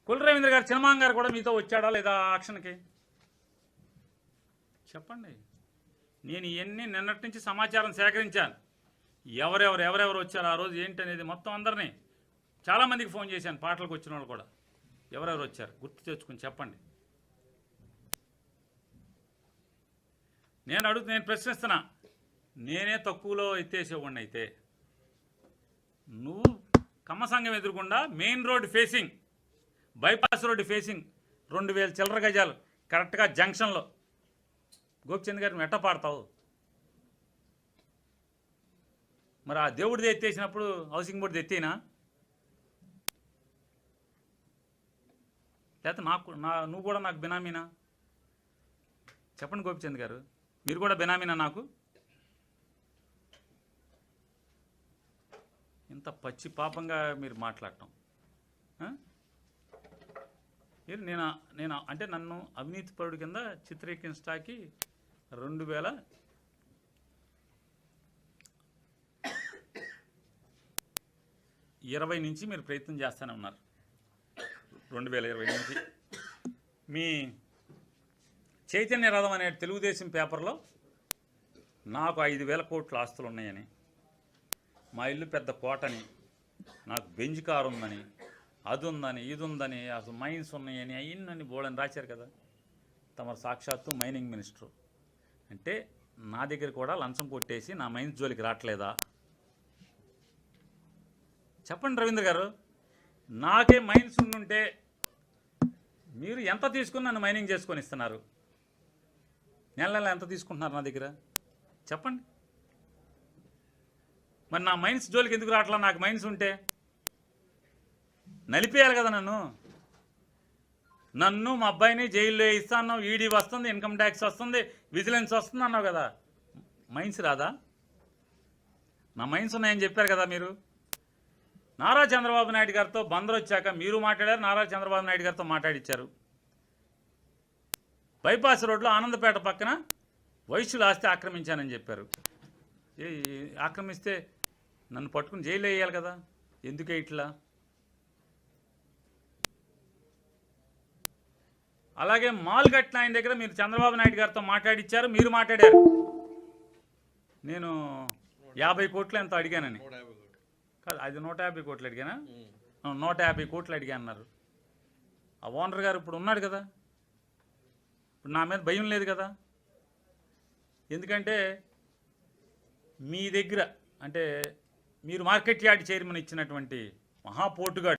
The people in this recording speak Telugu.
కొల్లు రవీంద్ర గారు చిన్నమాంగ గారు కూడా మీతో వచ్చాడా లేదా ఆక్షన్కి చెప్పండి. నేను ఇవన్నీ నిన్నటి నుంచి సమాచారం సేకరించాను. ఎవరెవరు వచ్చారు ఆ రోజు ఏంటి అనేది మొత్తం అందరినీ చాలామందికి ఫోన్ చేశాను. పాటలకు వచ్చిన వాళ్ళు కూడా ఎవరెవరు వచ్చారు గుర్తు తెచ్చుకుని చెప్పండి. నేను ప్రశ్నిస్తున్నా. నేనే తక్కువలో ఎత్తేసేవాడిని అయితే నువ్వు కమ్మసంగం ఎదురుకుండా main road facing bypass road facing 2000 చిల్లర గజాలు కరెక్ట్గా జంక్షన్లో గోపిచంద్ గారు ఎట్ట పాడతావు? మరి ఆ దేవుడిది ఎత్తేసినప్పుడు హౌసింగ్ బోర్డు ఎత్తేనా? లేకపోతే నువ్వు కూడా నాకు బినామీనా? చెప్పండి గోపిచంద్ గారు, మీరు కూడా బినామీనా నాకు? ఇంత పచ్చి పాపంగా మీరు మాట్లాడటం. నేను అంటే నన్ను అవినీతి పరుడు కింద చిత్రీకరించడానికి 2020 నుంచి మీరు ప్రయత్నం చేస్తూనే ఉన్నారు. 2020 నుంచి మీ చైతన్య రథం అనే తెలుగుదేశం పేపర్లో నాకు 5,000 కోట్ల ఆస్తులు ఉన్నాయని, మా ఇల్లు పెద్ద కోటని, నాకు బెంజ్ కారు ఉందని, అది ఉందని, ఇది ఉందని, అసలు మైన్స్ ఉన్నాయని అయ్యిందని బోళని రాశారు కదా. తమరు సాక్షాత్తు మైనింగ్ మినిస్టర్ అంటే నా దగ్గర కూడా లంచం కొట్టేసి నా మైన్స్ జోలికి రావట్లేదా? చెప్పండి రవీంద్ర గారు. నాకే మైన్స్ ఉండుంటే మీరు ఎంత తీసుకుని నన్ను మైనింగ్ చేసుకొని ఇస్తున్నారు? నెల ఎంత తీసుకుంటున్నారు నా దగ్గర చెప్పండి. మరి నా మైన్స్ జోలికి ఎందుకు రావట్లా? నాకు మైన్స్ ఉంటే నలిపేయాలి కదా నన్ను మా అబ్బాయిని జైల్లో ఇస్తాను. ఈడీ వస్తుంది, ఇన్కమ్ ట్యాక్స్ వస్తుంది, విజిలెన్స్ వస్తుంది అన్నావు కదా. మైన్స్ రాదా? నా మైన్స్ ఉన్నాయని చెప్పారు కదా మీరు. నారా చంద్రబాబు నాయుడు గారితో బందరు వచ్చాక మీరు మాట్లాడారు, నారా చంద్రబాబు నాయుడు గారితో మాట్లాడిచ్చారు. బైపాస్ రోడ్లో ఆనందపేట పక్కన వైశ్యుల ఆస్తి ఆక్రమించానని చెప్పారు. ఆక్రమిస్తే నన్ను పట్టుకుని జైల్లో వేయాలి కదా, ఎందుకే ఇట్లా? అలాగే మాల్ కట్టిన ఆయన దగ్గర మీరు చంద్రబాబు నాయుడు గారితో మాట్లాడిచ్చారు, మీరు మాట్లాడారు. నేను 50 కోట్లు ఎంత అడిగానని కాదు, అది 150 కోట్లు అడిగానా? 150 కోట్లు అడిగా అన్నారు. ఆ ఓనర్ గారు ఇప్పుడు ఉన్నాడు కదా, ఇప్పుడు నా మీద భయం లేదు కదా. ఎందుకంటే మీ దగ్గర అంటే మీరు మార్కెట్ యార్డ్ చైర్మన్ ఇచ్చినటువంటి మహాపోటుగా